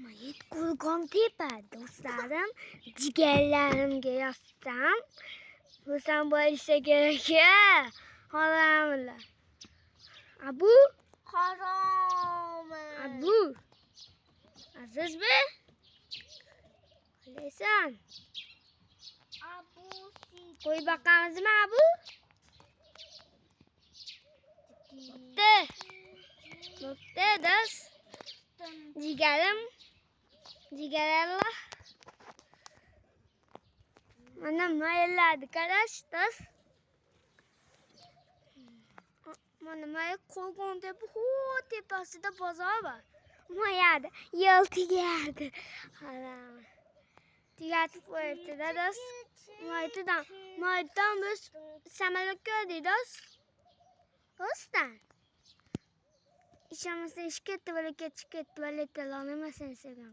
Mayit qo'ygan tepa do'stlarim, jigarlarimga yotsam, xursand bo'lishsa kerak-a, xolamlar. Abu, Haromi. Abu. Azizbi? Qalaysan? Abu Qo'y boqamizmi, Abu? Bo'pti, do'st. Jigarim. Jigaralloh. Mana mayillarni qarash, do'st. Mana mayil qo'ygan tepa, tepasida bozor bor. Mayada yo'l tegadi. Haram. Tugatib qo'yibdi-da, do'st. Maydan biz samolyot ko'rdik, do'st. Do'stdan. İşemezsen iş ketdi, böyle ketdi, böyle telefon emasın Instagram.